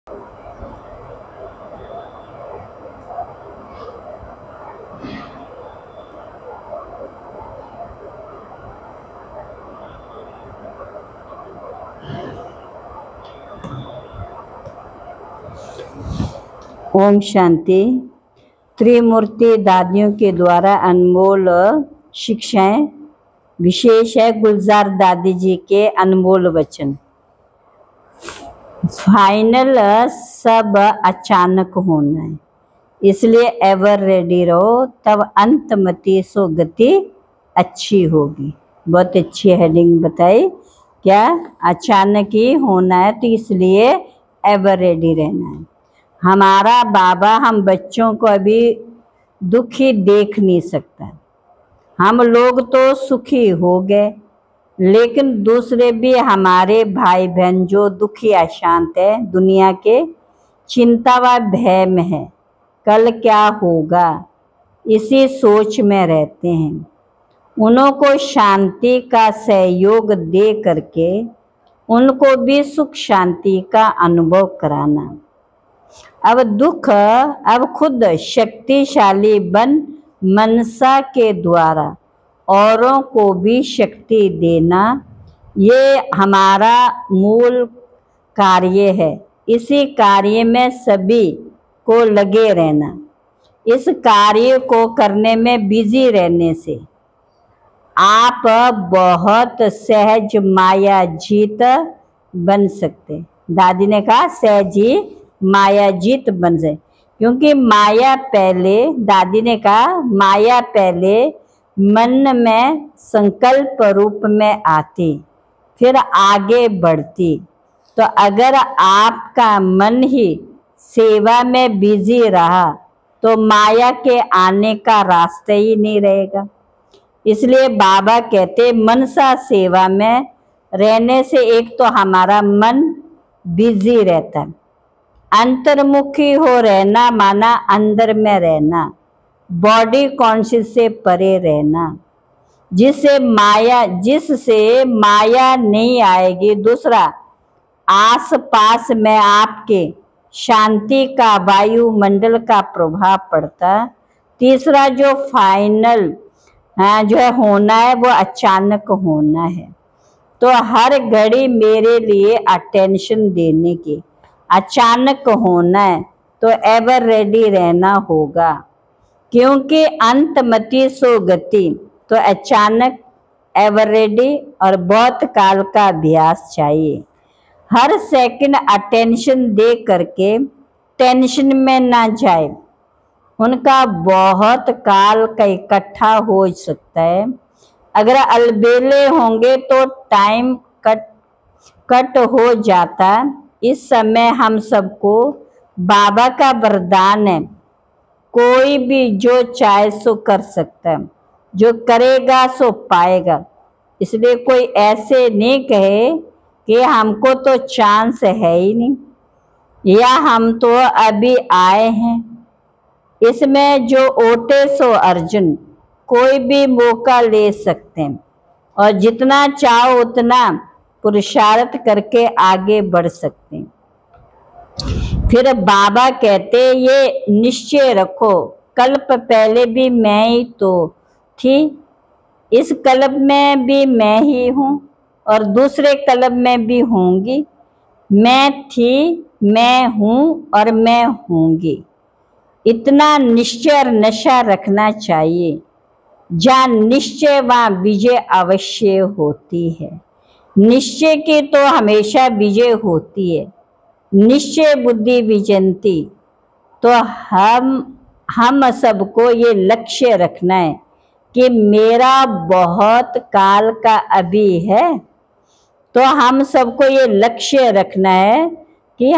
ओम शांति। त्रिमूर्ति दादियों के द्वारा अनमोल शिक्षाएं। विशेष है गुलजार दादी जी के अनमोल वचन। फाइनल सब अचानक होना है, इसलिए एवर रेडी रहो, तब अंतमति सो गति अच्छी होगी। बहुत अच्छी हेडिंग बताई। क्या अचानक ही होना है, तो इसलिए एवर रेडी रहना है। हमारा बाबा हम बच्चों को अभी दुखी देख नहीं सकता। हम लोग तो सुखी हो गए, लेकिन दूसरे भी हमारे भाई बहन जो दुखी अशांत है, दुनिया के चिंता व भय में है, कल क्या होगा इसी सोच में रहते हैं। उनको शांति का सहयोग दे करके उनको भी सुख शांति का अनुभव कराना। अब दुख अब खुद शक्तिशाली बन मनसा के द्वारा औरों को भी शक्ति देना, ये हमारा मूल कार्य है। इसी कार्य में सभी को लगे रहना। इस कार्य को करने में बिजी रहने से आप बहुत सहज माया जीत बन सकते। दादी ने कहा सहज ही माया जीत बन जाए, क्योंकि माया पहले, दादी ने कहा माया पहले मन में संकल्प रूप में आती, फिर आगे बढ़ती। तो अगर आपका मन ही सेवा में बिजी रहा तो माया के आने का रास्ता ही नहीं रहेगा। इसलिए बाबा कहते मनसा सेवा में रहने से एक तो हमारा मन बिजी रहता है। अंतर्मुखी हो रहना माना अंदर में रहना, बॉडी कॉन्शियस से परे रहना, जिससे माया नहीं आएगी। दूसरा, आस पास में आपके शांति का वायुमंडल का प्रभाव पड़ता। तीसरा, जो फाइनल जो है होना है वो अचानक होना है। तो हर घड़ी मेरे लिए अटेंशन देने की, अचानक होना है तो एवर रेडी रहना होगा, क्योंकि अंतमति सो गति। तो अचानक, एवर रेडी और बहुत काल का अभ्यास चाहिए। हर सेकंड अटेंशन दे करके टेंशन में ना जाए। उनका बहुत काल का इकट्ठा हो सकता है। अगर अलबेले होंगे तो टाइम कट हो जाता। इस समय हम सबको बाबा का वरदान है, कोई भी जो चाहे सो कर सकता है, जो करेगा सो पाएगा। इसलिए कोई ऐसे नहीं कहे कि हमको तो चांस है ही नहीं, या हम तो अभी आए हैं। इसमें जो ओटे सो अर्जुन, कोई भी मौका ले सकते हैं और जितना चाहो उतना पुरुषार्थ करके आगे बढ़ सकते हैं। फिर बाबा कहते ये निश्चय रखो, कल्प पहले भी मैं ही तो थी, इस कल्प में भी मैं ही हूँ और दूसरे कल्प में भी होंगी। मैं थी, मैं हूँ और मैं होंगी। इतना निश्चय और नशा रखना चाहिए। जहाँ निश्चय वहाँ विजय अवश्य होती है। निश्चय की तो हमेशा विजय होती है। निश्चय बुद्धि विजंती। तो हम सबको ये लक्ष्य रखना है कि मेरा बहुत काल का अभी है। तो हम सबको ये लक्ष्य रखना है कि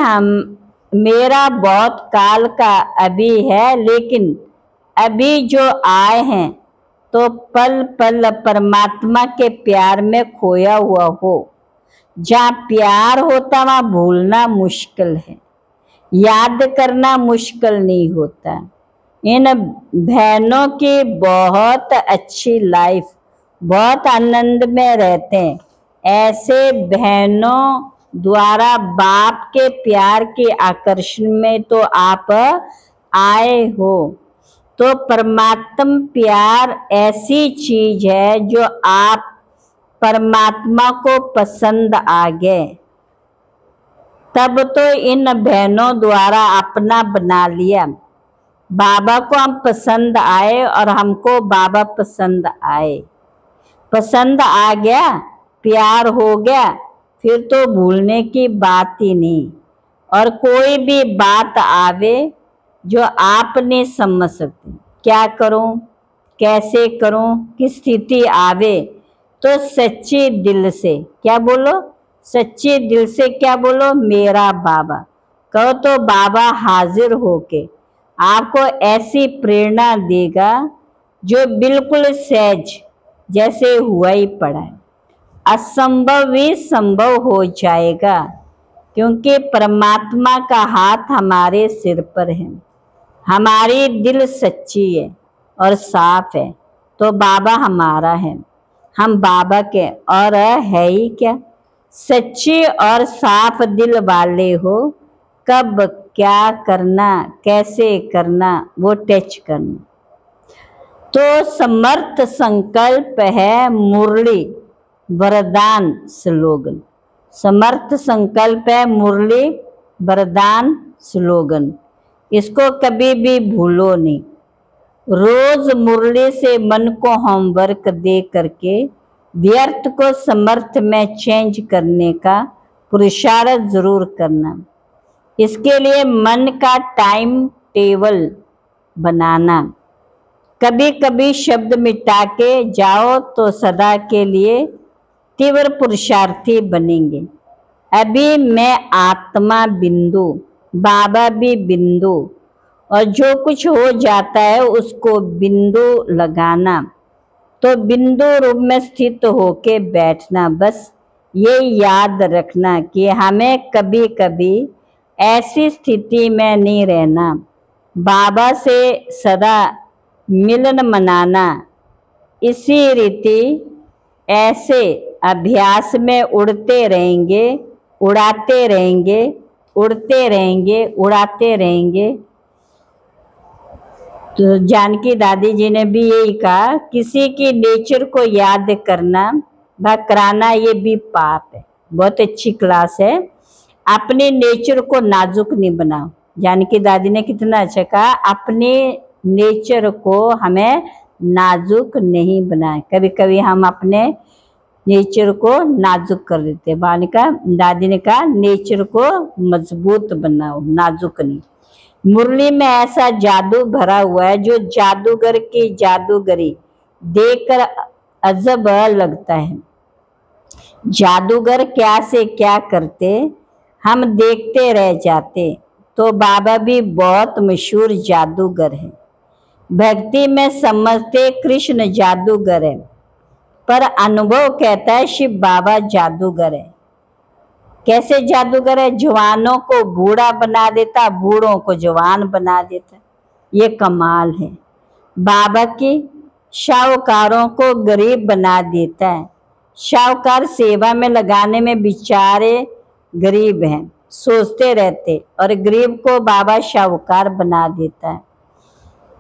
मेरा बहुत काल का अभी है, लेकिन अभी जो आए हैं तो पल पल परमात्मा के प्यार में खोया हुआ हो। जहाँ प्यार होता वहाँ भूलना मुश्किल है, याद करना मुश्किल नहीं होता। इन बहनों की बहुत अच्छी लाइफ, बहुत आनंद में रहते हैं। ऐसे बहनों द्वारा बाप के प्यार के आकर्षण में तो आप आए हो। तो परमात्म प्यार ऐसी चीज है जो आप परमात्मा को पसंद आ गए, तब तो इन बहनों द्वारा अपना बना लिया। बाबा को हम पसंद आए और हमको बाबा पसंद आए, पसंद आ गया, प्यार हो गया, फिर तो भूलने की बात ही नहीं। और कोई भी बात आवे जो आप नहीं समझ सकते, क्या करूं, कैसे करूं, किस स्थिति आवे, तो सच्चे दिल से क्या बोलो, सच्चे दिल से क्या बोलो, मेरा बाबा कहो, तो बाबा हाजिर होके आपको ऐसी प्रेरणा देगा जो बिल्कुल सहज जैसे हुआ ही पड़ा है। असंभव भी संभव हो जाएगा, क्योंकि परमात्मा का हाथ हमारे सिर पर है, हमारी दिल सच्ची है और साफ है, तो बाबा हमारा है, हम बाबा के और है ही क्या। सच्चे और साफ दिल वाले हो, कब क्या करना, कैसे करना, वो टच करना। तो समर्थ संकल्प है मुरली वरदान स्लोगन, समर्थ संकल्प है मुरली वरदान स्लोगन, इसको कभी भी भूलो नहीं। रोज मुरली से मन को होमवर्क दे करके व्यर्थ को समर्थ में चेंज करने का पुरुषार्थ जरूर करना। इसके लिए मन का टाइम टेबल बनाना। कभी कभी शब्द मिटा के जाओ तो सदा के लिए तीव्र पुरुषार्थी बनेंगे। अभी मैं आत्मा बिंदु, बाबा भी बिंदु, और जो कुछ हो जाता है उसको बिंदु लगाना, तो बिंदु रूप में स्थित होके बैठना। बस ये याद रखना कि हमें कभी कभी ऐसी स्थिति में नहीं रहना, बाबा से सदा मिलन मनाना। इसी रीति ऐसे अभ्यास में उड़ते रहेंगे, उड़ाते रहेंगे, उड़ते रहेंगे, उड़ाते रहेंगे। तो जानकी दादी जी ने भी यही कहा, किसी की नेचर को याद करना व कराना ये भी पाप है। बहुत अच्छी क्लास है। अपने नेचर को नाजुक नहीं बनाओ। जानकी दादी ने कितना अच्छा कहा, अपने नेचर को हमें नाजुक नहीं बनाए। कभी कभी हम अपने नेचर को नाजुक कर देते हैं। दादी ने कहा नेचर को मजबूत बनाओ, नाजुक नहीं। मुरली में ऐसा जादू भरा हुआ है जो जादूगर की जादूगरी देखकर अजब लगता है। जादूगर क्या से क्या करते हम देखते रह जाते। तो बाबा भी बहुत मशहूर जादूगर है। भक्ति में समझते कृष्ण जादूगर है, पर अनुभव कहता है शिव बाबा जादूगर है। कैसे जादूगर है? जवानों को बूढ़ा बना देता, बूढ़ों को जवान बना देता। ये कमाल है। बाबा की शाहूकारों को गरीब बना देता है। शाहूकार सेवा में लगाने में बेचारे गरीब हैं, सोचते रहते, और गरीब को बाबा शाहूकार बना देता है।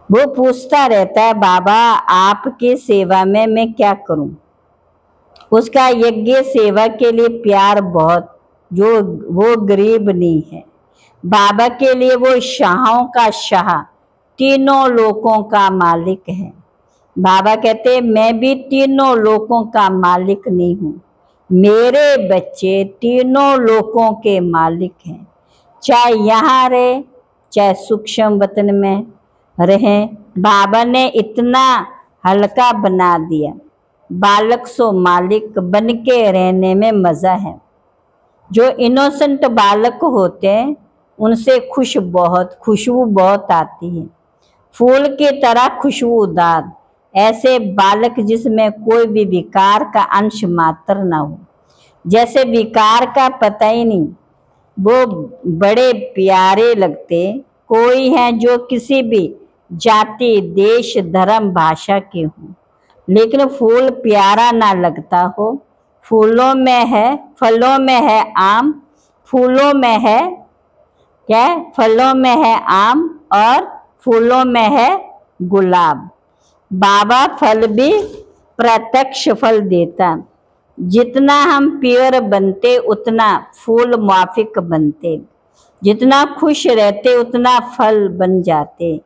वो पूछता रहता है, बाबा आपकी सेवा में मैं क्या करूं? उसका यज्ञ सेवा के लिए प्यार बहुत, जो वो गरीब नहीं है। बाबा के लिए वो शाहों का शाह, तीनों लोकों का मालिक है। बाबा कहते मैं भी तीनों लोकों का मालिक नहीं हूँ, मेरे बच्चे तीनों लोकों के मालिक हैं। चाहे यहाँ रहे, चाहे सूक्ष्म वतन में रहे, बाबा ने इतना हल्का बना दिया। बालक सो मालिक बन के रहने में मजा है। जो इनोसेंट बालक होते हैं उनसे खुशबू बहुत आती है, फूल की तरह खुशबूदार। ऐसे बालक जिसमें कोई भी विकार का अंश मात्र ना हो, जैसे विकार का पता ही नहीं, वो बड़े प्यारे लगते। कोई है जो किसी भी जाति, देश, धर्म, भाषा के हों, लेकिन फूल प्यारा ना लगता हो। फूलों में है, फलों में है आम, फूलों में है क्या है? फलों में है आम और फूलों में है गुलाब। बाबा फल भी प्रत्यक्ष फल देता। जितना हम प्योर बनते उतना फूल माफिक बनते, जितना खुश रहते उतना फल बन जाते।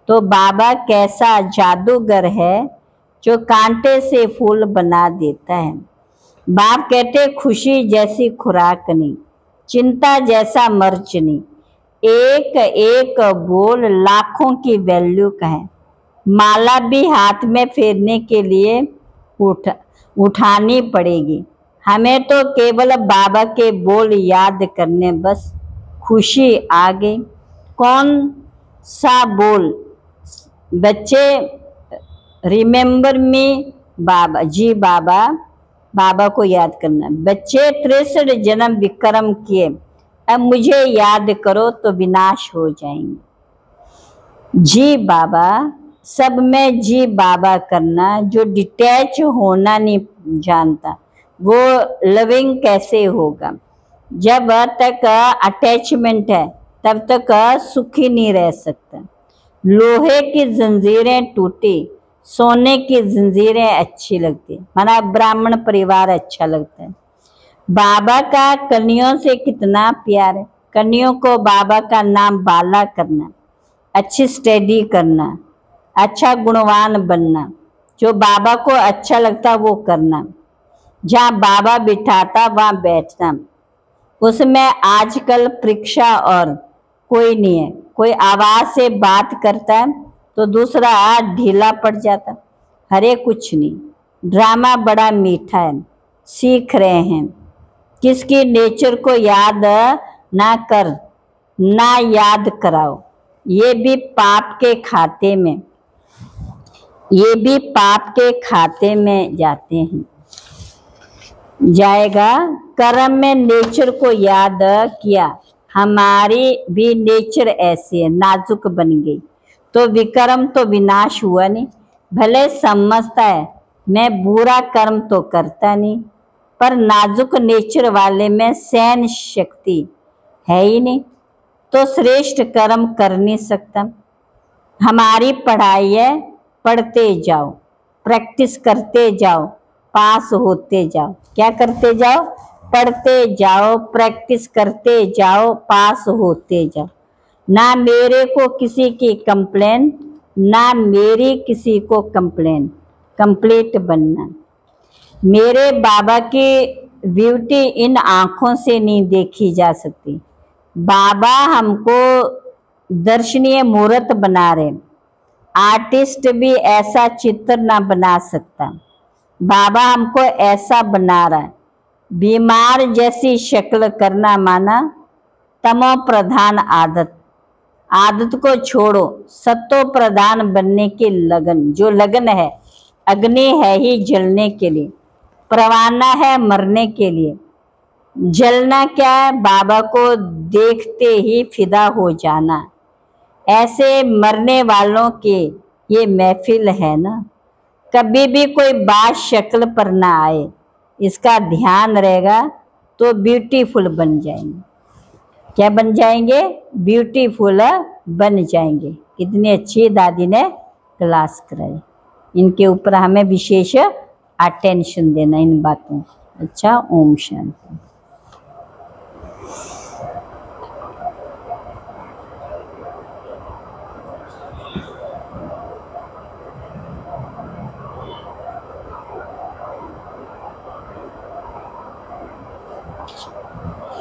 तो बाबा कैसा जादूगर है जो कांटे से फूल बना देता है। बाप कहते खुशी जैसी खुराक नहीं, चिंता जैसा मर्च नहीं, एक एक बोल लाखों की वैल्यू का है। माला भी हाथ में फेरने के लिए उठानी पड़ेगी। हमें तो केवल बाबा के बोल याद करने, बस खुशी आ गई। कौन सा बोल? बच्चे रिमेम्बर मी बाबा जी, बाबा बाबा को याद करना। बच्चे 63 जन्म विक्रम किए, अब मुझे याद करो तो विनाश हो जाएंगे। जी बाबा, सब में जी बाबा करना। जो डिटैच होना नहीं जानता वो लविंग कैसे होगा? जब तक अटैचमेंट है तब तक सुखी नहीं रह सकता। लोहे की जंजीरें टूटी, सोने की जंजीरें अच्छी लगती, माना ब्राह्मण परिवार अच्छा लगता है। बाबा का कन्याओं से कितना प्यार है। कन्याओं को बाबा का नाम बाला करना, अच्छी स्टडी करना, अच्छा गुणवान बनना, जो बाबा को अच्छा लगता वो करना। जहाँ बाबा बिठाता वहाँ बैठना। उसमें आजकल परीक्षा और कोई नहीं है। कोई आवाज से बात करता है तो दूसरा ढीला पड़ जाता। हरे कुछ नहीं। ड्रामा बड़ा मीठा है, सीख रहे हैं। किसकी नेचर को याद ना कर, ना याद कराओ। ये भी पाप के खाते में, ये भी पाप के खाते में जाते हैं, जाएगा। कर्म में नेचर को याद किया। हमारी भी नेचर ऐसी है, नाजुक बन गई तो विक्रम तो विनाश हुआ नहीं। भले समझता है मैं बुरा कर्म तो करता नहीं, पर नाजुक नेचर वाले में सहन शक्ति है ही नहीं, तो श्रेष्ठ कर्म कर नहीं सकता। हमारी पढ़ाई है, पढ़ते जाओ, प्रैक्टिस करते जाओ, पास होते जाओ। क्या करते जाओ? पढ़ते जाओ, प्रैक्टिस करते जाओ, पास होते जाओ। ना मेरे को किसी की कंप्लेन, ना मेरी किसी को कंप्लेन। कंप्लीट बनना। मेरे बाबा की ब्यूटी इन आँखों से नहीं देखी जा सकती। बाबा हमको दर्शनीय मूर्त बना रहे। आर्टिस्ट भी ऐसा चित्र ना बना सकता। बाबा हमको ऐसा बना रहा है। बीमार जैसी शक्ल करना माना तमो प्रधान आदत। आदत को छोड़ो, सत्तो प्रधान बनने की लगन। जो लगन है, अग्नि है ही जलने के लिए, परवाना है मरने के लिए। जलना क्या है? बाबा को देखते ही फिदा हो जाना। ऐसे मरने वालों के ये महफिल है ना। कभी भी कोई बात शक्ल पर ना आए, इसका ध्यान रहेगा तो ब्यूटीफुल बन जाएंगे। क्या बन जाएंगे? ब्यूटीफुल बन जाएंगे। कितनी अच्छी दादी ने क्लास कराई। इनके ऊपर हमें विशेष अटेंशन देना, इन बातों। अच्छा, ओम शांति।